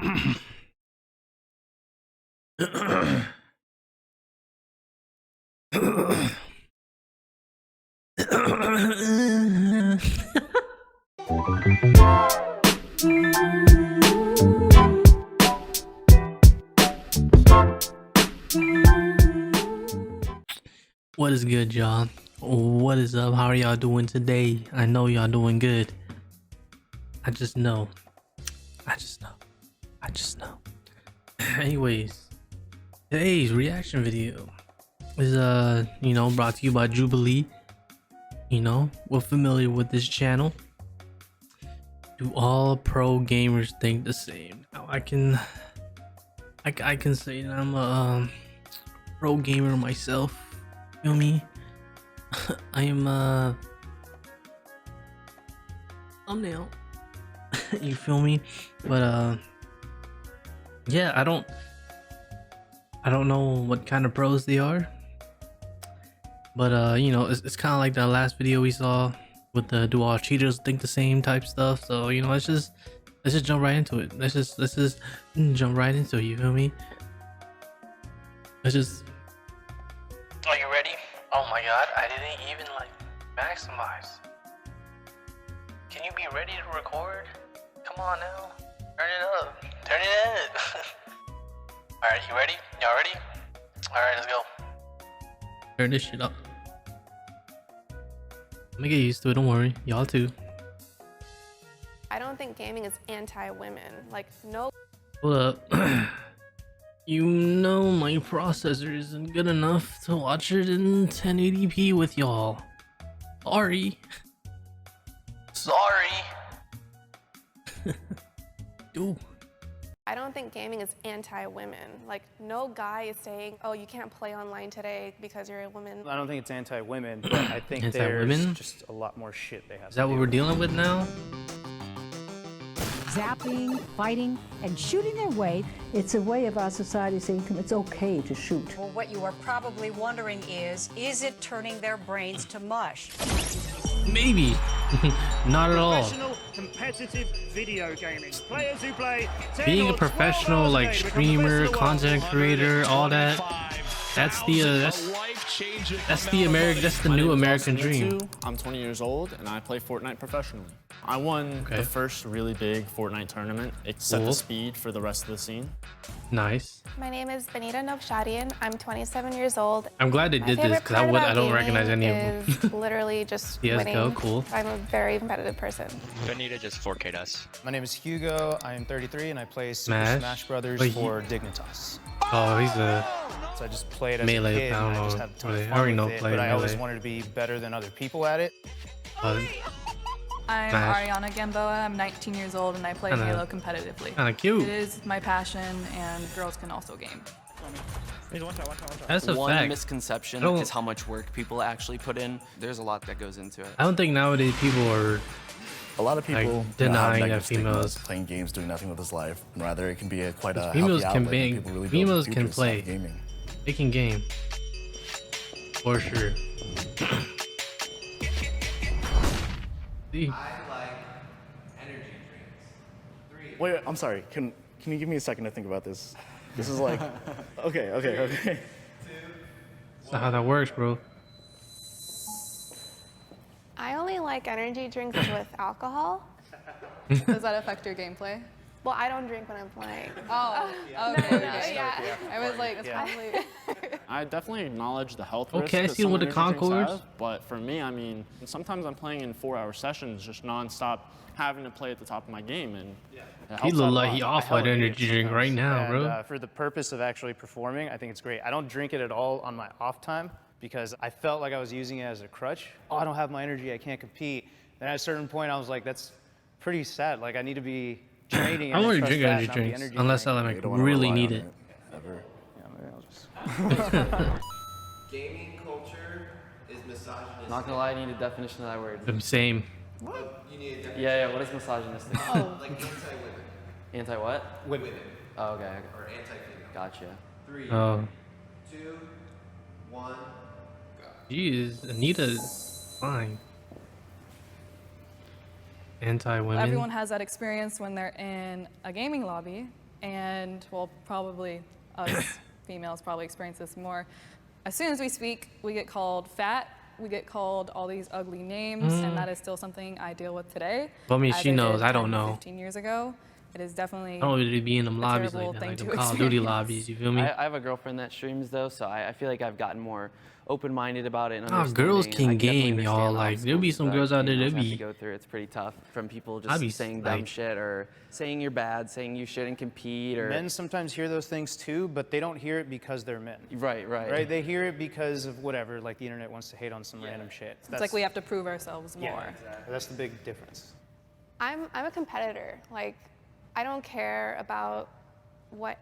What is good, y'all? What is up? How are y'all doing today? I know y'all doing good. I just know. Anyways, today's reaction video is brought to you by Jubilee. We're familiar with this channel. Do all pro gamers think the same? Now I can say that I'm a pro gamer myself. Feel me? I am thumbnail. You feel me? But yeah, I don't know what kind of pros they are, but it's kind of like that last video we saw with the do all cheaters think the same type stuff. So let's just jump right into it. Let's just jump right into it. You feel me? Are you ready? Oh my god, I didn't even maximize. Can you be ready to record? Come on now. Turn it up. Turn it up. Alright, you ready? Y'all ready? Alright, let's go. Turn this shit up. Let me get used to it, don't worry. Y'all too. I don't think gaming is anti-women. No. Hold up. My processor isn't good enough to watch it in 1080p with y'all. Sorry. Dude. I don't think gaming is anti-women. No guy is saying, oh, you can't play online today because you're a woman. I don't think it's anti-women, but I think there's just a lot more shit they have to do. Is that what we're dealing with now? Zapping, fighting, and shooting their way. It's a way of our society saying it's okay to shoot. Well, what you are probably wondering is it turning their brains to mush? Maybe. Not at all. Professional competitive video gaming. Players who play Being a professional streamer, content creator, all that. That's the new American dream. I'm 20 years old and I play Fortnite professionally. I won the first really big Fortnite tournament. It set the speed for the rest of the scene. Nice. My name is Benita Novshadian. I'm 27 years old. I'm glad they did this because I don't recognize any of them. Literally just CS:GO, winning. cool. I'm a very competitive person. Benita just 4K'd us. My name is Hugo. I am 33 and I play Super Smash Brothers for Dignitas. Oh, he's a So I just played as melee. a kid. I don't and I just know. had a ton of I fun already know with it, play but I always melee. wanted to be better than other people at it. I'm Smash. Ariana Gamboa. I'm 19 years old and I play Halo competitively. Kinda cute. It is my passion, and girls can also game. That's a One fact. misconception is how much work people actually put in. There's a lot that goes into it. I don't think nowadays people are a lot of people denying that females playing games doing nothing with his life. Rather, it can be quite a females healthy can outlet, bang. and people really Females build can futures play. off gaming. They can game for sure. See? Wait, I'm sorry. Can you give me a second to think about this? This is like, okay. That's not how that works, bro. I only like energy drinks with alcohol. Does that affect your gameplay? Well, I don't drink when I'm playing. Oh, okay. Yeah. I was like, it's probably... I definitely acknowledge the health risk. Okay, I that see some with the energy drinks Concords. have, but for me, I mean, sometimes I'm playing in 4-hour sessions, just non-stop, having to play at the top of my game, and He look like he off that energy drink right now, bro. For the purpose of actually performing, I think it's great. I don't drink it at all on my off time because I felt like I was using it as a crutch. Oh, I don't have my energy, I can't compete. Then at a certain point, I was like, that's pretty sad. I need to be training. I don't drink energy drinks unless I really need it. Ever. Yeah, maybe I'll just... Gaming culture is misogynistic. Not gonna lie, I need a definition of that word. Same. What? You need a definition. Yeah, what is misogynistic? Like anti-women. Anti what? Women. Oh, okay. Or anti-female. Gotcha. 3, Oh. 2, 1, go. Jeez, Anita's fine. Anti-women. Everyone has that experience when they're in a gaming lobby and well, probably us females probably experience this more. As soon as we speak, we get called fat. We get called all these ugly names, and that is still something I deal with today. Well, I mean, as she knows. did I don't 10, know. 15 years ago. It is definitely I don't really be in them a lobbies terrible like that, thing like to them Call of Duty experience. lobbies. You feel me? I have a girlfriend that streams though, so I feel like I've gotten more open-minded about it. And Nah, girls understanding, and can I definitely game, y'all. understand the Like, there'll be obstacles some that girls out there females that have to be. go through. It's pretty tough from people I be just saying dumb like- shit or saying you're bad, saying you shouldn't compete. Or Men sometimes hear those things too, but they don't hear it because they're men. Right. They hear it because of whatever, like the internet wants to hate on some random shit. It's like we have to prove ourselves more. Yeah, exactly. That's the big difference. I'm a competitor. Like, I don't care about what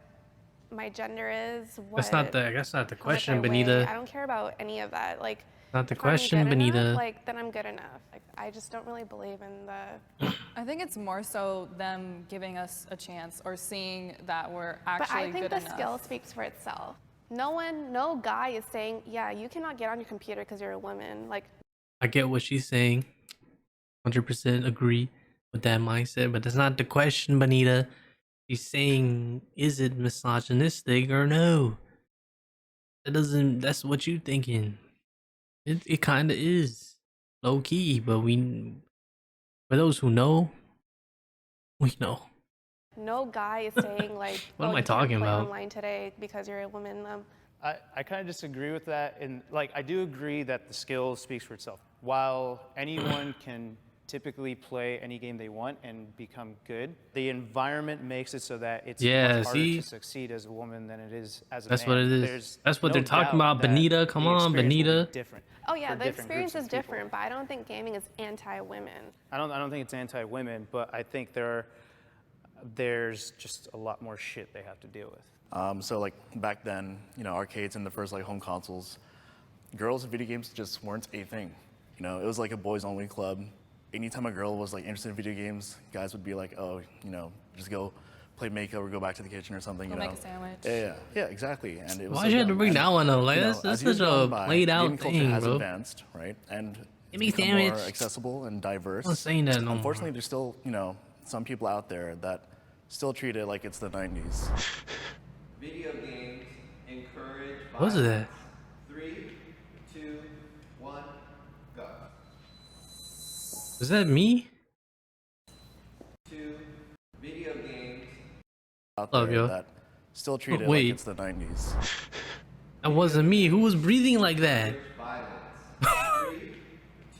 my gender is. That's not the question, how much I weigh. Benita. I don't care about any of that. Like, Not the if I'm question, good Benita. enough, like, then I'm good enough. Like, I just don't really believe in the. I think it's more so them giving us a chance or seeing that we're actually But I think good the enough. skill speaks for itself. No guy is saying, yeah, you cannot get on your computer because you're a woman. Like, I get what she's saying. 100% agree with that mindset, but that's not the question, Benita. She's saying, is it misogynistic or no? That's what you thinking. It kind of is. Low key, but for those who know, we know. no guy is saying like, What am I you can't talking play about? online today because you're a woman. I kind of disagree with that, and like I do agree that the skill speaks for itself. While anyone can typically play any game they want and become good, the environment makes it so that it's much harder to succeed as a woman than it is as a That's man. what it is. There's That's what no they're talking doubt about, that Benita. Come the on, experience will be Benita. different Oh yeah, for the different experience groups is of people. different, but I don't think gaming is anti-women. I don't think it's anti-women, but I think there's just a lot more shit they have to deal with. So like back then, arcades and the first like home consoles, girls in video games just weren't a thing. It was like a boys only club. Anytime a girl was like interested in video games, guys would be like, oh, just go play makeup or go back to the kitchen or something. Go make a sandwich. Yeah, exactly. And it was Why'd you have to bring that one up? Like, that's as such years a gone by, played out gaming culture thing, has bro. advanced, right? And Give me it's become more sandwich. accessible and diverse. I'm not saying that no more. Unfortunately, there's still, some people out there that still treat it like it's the 90s. Video games encourage violence. What was that? 3, 2, 1, go. Was that me? 2, video games. Out Love there you. that still treat it Wait. like it's the 90s. That wasn't me. Who was breathing like that? Violence. 3,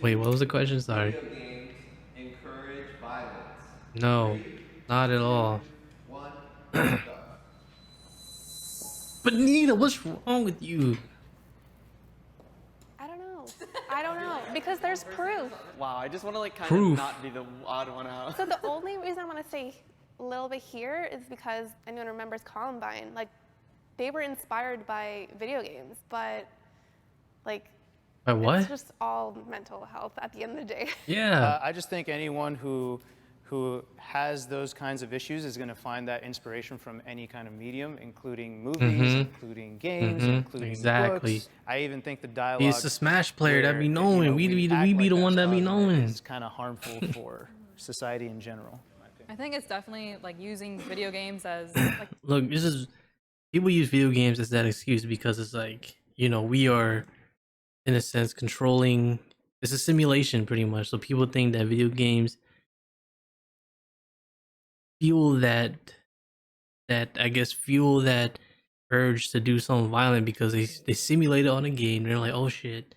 Wait, what was the question? Sorry. video games encourage violence. No, not at all. 1, go. Benita, what's wrong with you? I don't know because there's proof. Wow, I just want to like kind Proof. of not be the odd one out. So the only reason I want to say a little bit here is because anyone remembers Columbine. Like, they were inspired by video games, but like, By what? it's just all mental health at the end of the day. Yeah. I just think anyone who has those kinds of issues is going to find that inspiration from any kind of medium, including movies, including games, including Exactly. books. I even think the dialogue. He's a Smash player that where, be knowing. We be the one that be knowing. It's kind of harmful for society in general. I think it's definitely like using video games as like Look, people use video games as that excuse because it's like, we are in a sense controlling. It's a simulation pretty much. So people think that video games fuel that urge to do something violent because they simulate it on a game. They're like, oh shit,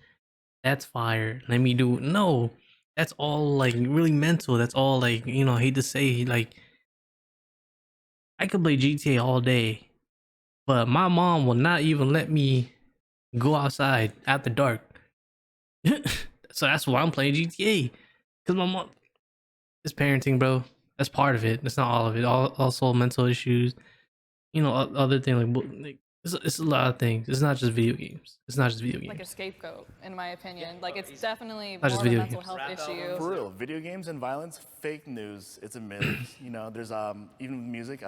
that's fire. Let me do. No, that's all like really mental. That's all like, I hate to say, like, I could play GTA all day, but my mom will not even let me go outside after dark. So that's why I'm playing GTA, because my mom. It's parenting, bro. That's part of it. That's not all of it. Also mental issues, other thing like It's a lot of things. It's not just video games. It's not just video games. Like a scapegoat, in my opinion. Like it's definitely Not more just of a video mental games. health issue. For real, video games and violence, fake news. It's a myth. You know, there's even music,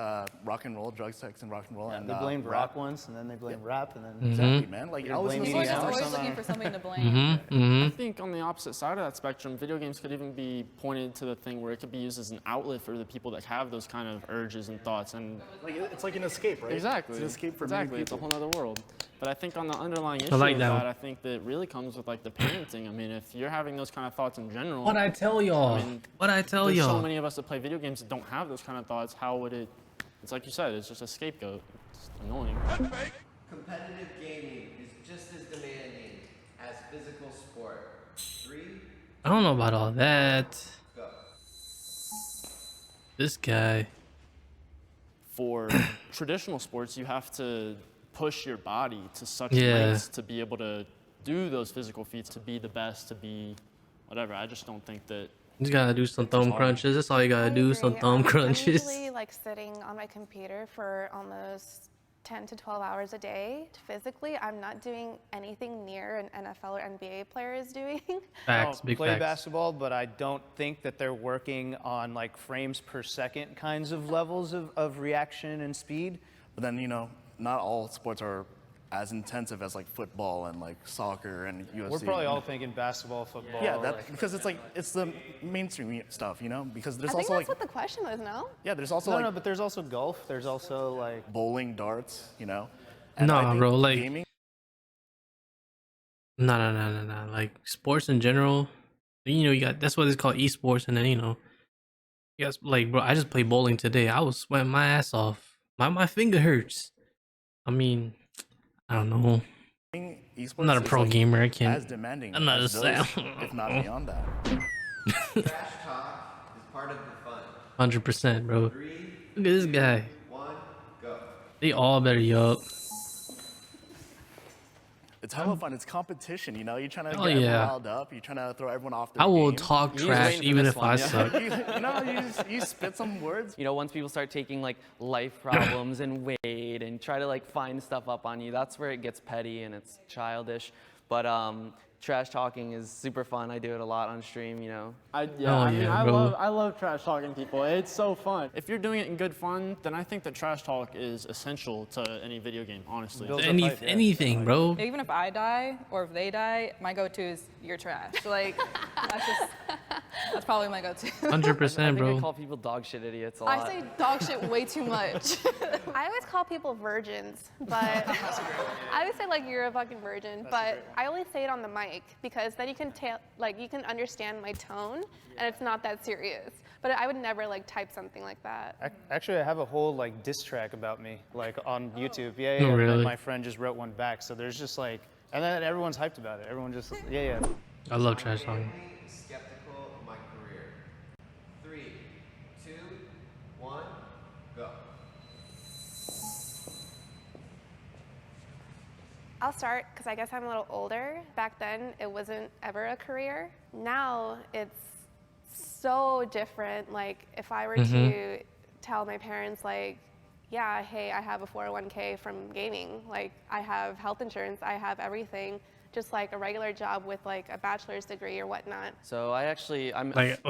rock and roll, drugs, sex, and rock and roll. Yeah, and they blamed rap rock once, and then they blamed rap, and then Exactly, man. Like You're I was blaming listening EDM to or Always something. looking for something to blame. I think on the opposite side of that spectrum, video games could even be pointed to the thing where it could be used as an outlet for the people that have those kind of urges and thoughts. And like it's like an escape, right? exactly, It's an escape for exactly. many It's a people. whole other world. But I think on the underlying issue like of that that, one. I think that really comes with like the parenting. I mean, if you're having those kind of thoughts in general, What I tell y'all? What I tell there's so y'all? many of us that play video games that don't have those kind of thoughts. How would it? It's like you said, it's just a scapegoat. It's annoying. Competitive gaming is just as demanding as physical sport. 3, I don't know about all that. go. This guy. For traditional sports, you have to push your body to such Yeah. lengths to be able to do those physical feats, to be the best, to be whatever. I just don't think that. You just gotta do some thumb crunches. That's all you gotta do. Some thumb I'm crunches. usually like sitting on my computer for almost 10 to 12 hours a day. Physically, I'm not doing anything near an NFL or NBA player is doing. Facts, I big play facts. basketball, but I don't think that they're working on like frames per second kinds of levels of reaction and speed. But then, you know, not all sports are as intensive as like football and like soccer and UFC. We're probably all thinking basketball, football. Yeah, that like- because it's the mainstream stuff, you know. Because there's I think also that's like what the question was, no? yeah, there's also No, like no, but there's also golf. There's also like bowling, darts, you know. And I Nah, think bro. Like, gaming. no. Like sports in general. You know, you got that's what it's called esports, and then you know, yes, like bro, I just played bowling today. I was sweating my ass off. My finger hurts. I mean, I don't know. Esports I'm not a is, pro like, gamer. I can't. as demanding. I'm not as a those, sound. if not beyond that. Trash talk is part of the fun. 100%, bro. 3, Look at this guy. 1, go. They all better yup. It's hella fun. It's competition, you know. You're trying to Oh, get everyone yeah. riled up. You're trying to throw everyone off their I will game. talk You're trash waiting for even this if one, I yeah. suck. you know, you spit some words. You know, once people start taking like life problems and weight and try to like find stuff up on you, that's where it gets petty and it's childish. But trash talking is super fun. I do it a lot on stream, you know. Oh, yeah, bro. I love trash talking people. It's so fun. If you're doing it in good fun, then I think that trash talk is essential to any video game, honestly. Builds up hype, yeah. Anything, bro. Even if I die or if they die, my go-to is you're trash. Like that's probably my go-to. 100%, I think I bro. call people dog shit idiots a lot. I say dog shit way too much. I always call people virgins, but I always say like you're a fucking virgin, but I only say it on the mic because then you can you can understand my tone and it's not that serious. But I would never like type something like that. Actually, I have a whole like diss track about me, like on YouTube. Yeah, Oh, really? And my friend just wrote one back. So there's just like, and then everyone's hyped about it. Everyone just, yeah. I love trash talking. Skeptical of my career. 3, 2, 1, go. I'll start because I guess I'm a little older. Back then, it wasn't ever a career. Now it's so different. Like if I were to tell my parents like, yeah, hey, I have a 401k from gaming. Like I have health insurance, I have everything, just like a regular job with like a bachelor's degree or whatnot. So I'm Like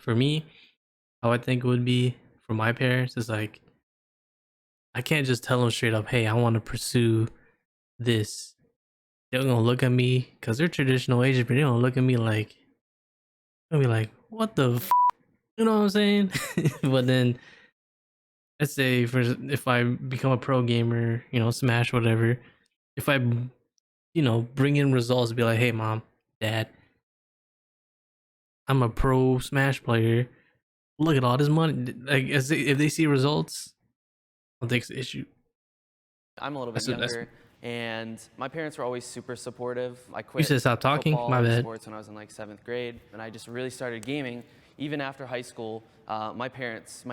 for me, how I think it would be for my parents is like, I can't just tell them straight up, hey, I want to pursue this. They're gonna look at me because they're traditional Asian, but they're gonna look at me like, they'll be like, what the f-? You know what I'm saying? But then let's say if I become a pro gamer, you know, Smash, whatever, if I, you know, bring in results, be like, hey mom, dad, I'm a pro Smash player. Look at all this money. Like, if they see results, I don't think it's an issue. I'm a little bit That's- younger, and my parents were always super supportive. I quit. You said stop talking? football My and bad. Sports when I was in like 7th grade, and I just really started gaming. Even after high school, my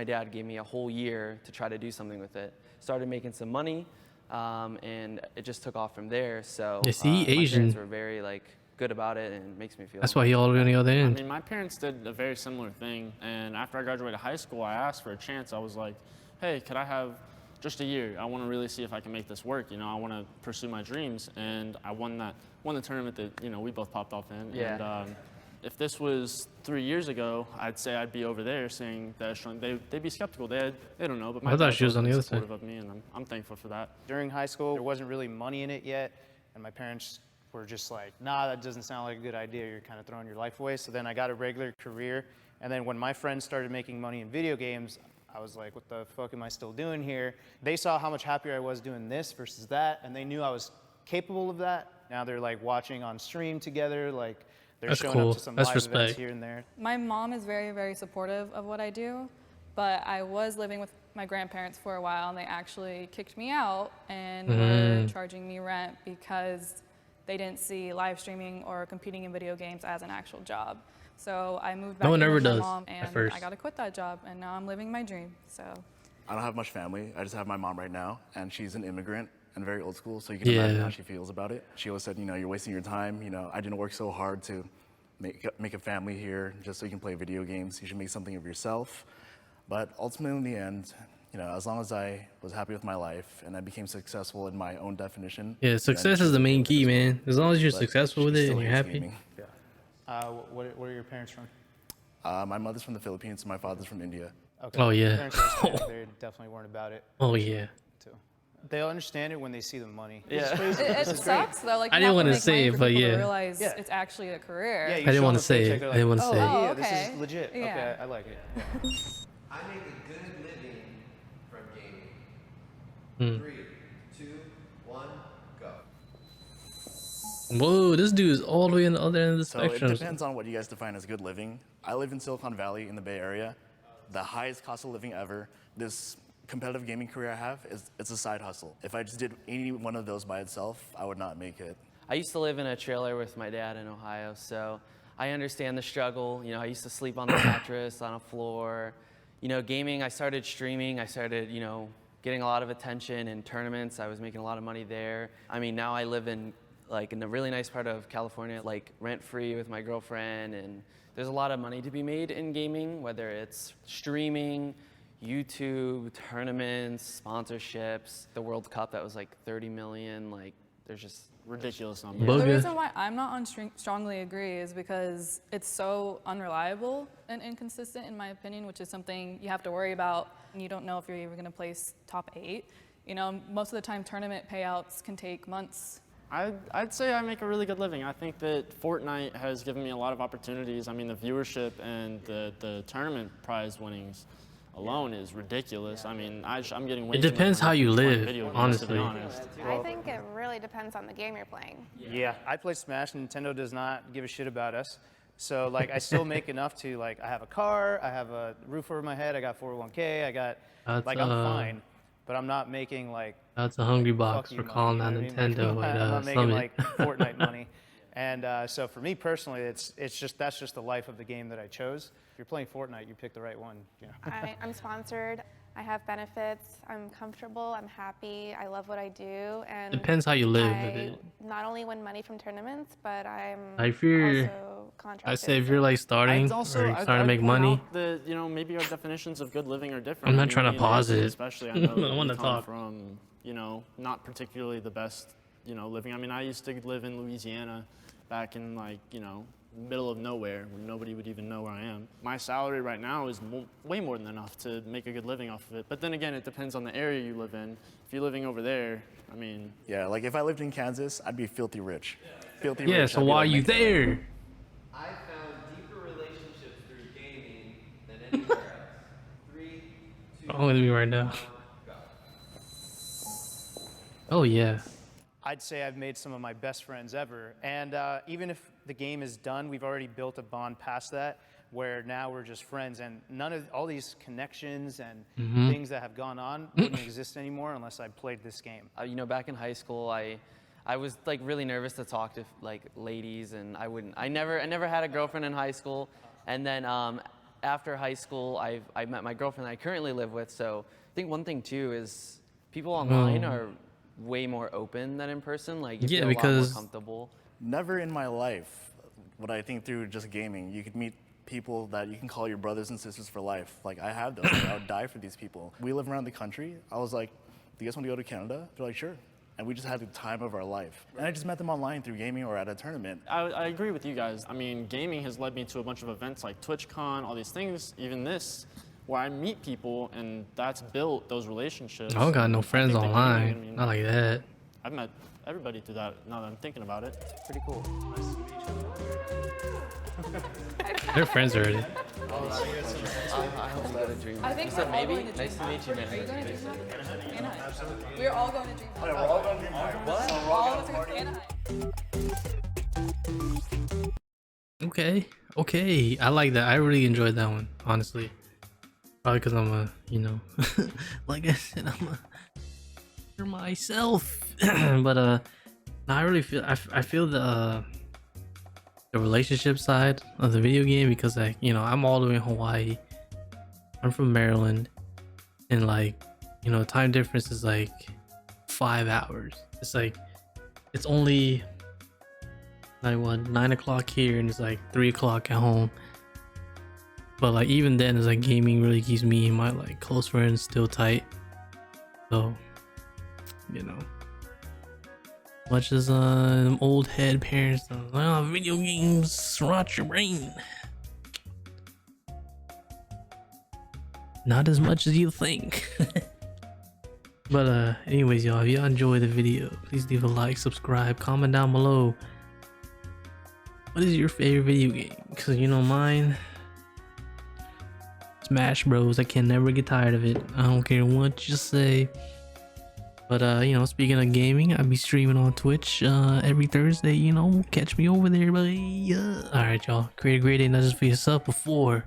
dad gave me a whole year to try to do something with it. Started making some money, and it just took off from there. So Yeah, see, my Asian. parents were very like good about it, and it makes me feel. That's why he all the way on the other I end. mean, my parents did a very similar thing, and after I graduated high school, I asked for a chance. I was like, hey, could I have just a year. I want to really see if I can make this work. You know, I want to pursue my dreams, and I won the tournament that, you know, we both popped off in. Yeah. And if this was 3 years ago, I'd say I'd be over there saying that they'd be skeptical. They don't know, but my I thought dad's she was on the been other side. supportive of me, and I'm thankful for that. During high school, there wasn't really money in it yet, and my parents were just like, nah, that doesn't sound like a good idea. You're kind of throwing your life away. So then I got a regular career, and then when my friends started making money in video games, I was like, what the fuck am I still doing here? They saw how much happier I was doing this versus that, and they knew I was capable of that. Now they're like watching on stream together, like they're That's showing cool. up to some That's live events respect. here and there. My mom is very, very supportive of what I do, but I was living with my grandparents for a while, and they actually kicked me out and were charging me rent because they didn't see live streaming or competing in video games as an actual job. So I moved back No one in ever with my does mom, at and first. I got to quit that job, and now I'm living my dream. So I don't have much family. I just have my mom right now, and she's an immigrant and very old school, so you can imagine how she feels about it. She always said, you know, you're wasting your time. You know, I didn't work so hard to make a family here just so you can play video games. You should make something of yourself. But ultimately, in the end, you know, as long as I was happy with my life and I became successful in my own definition. Yeah, success is the main key, man. As long as you're successful with it and you're happy. Gaming. Where are your parents from? My mother's from the Philippines, and my father's from India. Okay. Oh, yeah. Parents understand it. They definitely weren't about it. Oh, yeah. Too. They'll understand it when they see the money. Yeah. it sucks though. Like I you didn't want to say it, for but people to yeah. realize it's actually a career. Yeah, I didn't want to say it. I didn't want to say it. Oh, Yeah, okay. this is legit. Yeah. Okay, I like it. Yeah. I make a good living from gaming. 3, 2, 1, go. Whoa, this dude is all the way on the other end of the So it spectrum. depends on what you guys define as good living. I live in Silicon Valley in the Bay Area, the highest cost of living ever. This competitive gaming career I have, it's a side hustle. If I just did any one of those by itself, I would not make it. I used to live in a trailer with my dad in Ohio, so I understand the struggle. You know, I used to sleep on the mattress, on a floor. You know, gaming, I started streaming. I started, you know, getting a lot of attention in tournaments. I was making a lot of money there. I mean, now I live in a really nice part of California, like rent-free with my girlfriend, and there's a lot of money to be made in gaming, whether it's streaming, YouTube, tournaments, sponsorships. The World Cup, that was like 30 million, like there's just ridiculous numbers. The reason why I'm not on strongly agree is because it's so unreliable and inconsistent in my opinion, which is something you have to worry about. And you don't know if you're even going to place top 8. You know, most of the time tournament payouts can take months. I'd say I make a really good living. I think that Fortnite has given me a lot of opportunities. I mean, the viewership and the tournament prize winnings alone is ridiculous. I mean, I'm getting way It too depends much how you money live, video games, honestly. to be honest. I think it really depends on the game you're playing. Yeah, I play Smash. Nintendo does not give a shit about us. So like, I still make enough to like, I have a car, I have a roof over my head, I got 401k, I got like, I'm fine. But I'm not making like. That's a hungry box fuck for you calling money, out you know what I mean? Nintendo I'm at not making Summit. like Fortnite money. And so for me personally, that's just the life of the game that I chose. If you're playing Fortnite, you pick the right one. You know? I'm sponsored. I have benefits. I'm comfortable. I'm happy. I love what I do. And Depends how you live with I it. not only win money from tournaments, but I'm If you're, also contracted. I say if you're like starting or starting to make point money, out that, you know, maybe our definitions of good living are different. I'm not I mean, trying to me and pause Nancy it. Especially, I know that I wanna we come talk. from, you know, not particularly the best, you know, living. I mean, I used to live in Louisiana back in like, you know, middle of nowhere where nobody would even know where I am. My salary right now is way more than enough to make a good living off of it. But then again, it depends on the area you live in. If you're living over there, I mean. Yeah, like if I lived in Kansas, I'd be filthy rich. Filthy yeah. rich. So I'd be why are like you Nick Cannon. there? I found deeper relationships through gaming than anywhere else. 3, 2, I'm with me right now. 1, go. Oh yeah. I'd say I've made some of my best friends ever. And even if the game is done, we've already built a bond past that, where now we're just friends. And none of all these connections and things that have gone on wouldn't exist anymore unless I played this game. You know, back in high school, I was like really nervous to talk to like ladies, and I never had a girlfriend in high school. And then after high school, I met my girlfriend that I currently live with. So I think one thing too is people online are way more open than in person. Like you feel a lot more comfortable. Never in my life would I think through just gaming. You could meet people that you can call your brothers and sisters for life. Like I have those. I would die for these people. We live around the country. I was like, do you guys want to go to Canada? They're like, sure. And we just had the time of our life. And I just met them online through gaming or at a tournament. I agree with you guys. I mean, gaming has led me to a bunch of events like TwitchCon, all these things, even this, where I meet people, and that's built those relationships. I don't got no friends online. Gaming, I mean, Not like that. I've met everybody through that, now that I'm thinking about it. It's pretty cool. Nice to meet you. They're friends already. I hope you go to Dream. I think You said we're all maybe? going to Nice to meet you, man. Are you going to Dream? Anaheim. We're all going to Dream. Oh, yeah, we're all going to do What? We're all going to Anaheim. Okay. I like that. I really enjoyed that one, honestly. Probably because I'm a, you know, like I said, I'm a for myself. But no, I really feel I feel the relationship side of the video game, because like, you know, I'm all the way in Hawaii. I'm from Maryland, and like, you know, time difference is like 5 hours. It's like, it's only like what, 9 o'clock here, and it's like 3 o'clock at home. But like, even then, it's like gaming really keeps me and my like close friends still tight. So, you know, much as them old head parents, well, video games rot your brain. Not as much as you think. But anyways, y'all, if y'all enjoy the video, please leave a like, subscribe, comment down below. What is your favorite video game? Because you know mine, Smash Bros. I can never get tired of it. I don't care what you say. But you know, speaking of gaming, I'll be streaming on Twitch every Thursday. You know, catch me over there, buddy. All right, y'all. Create a great day, not just for yourself, but for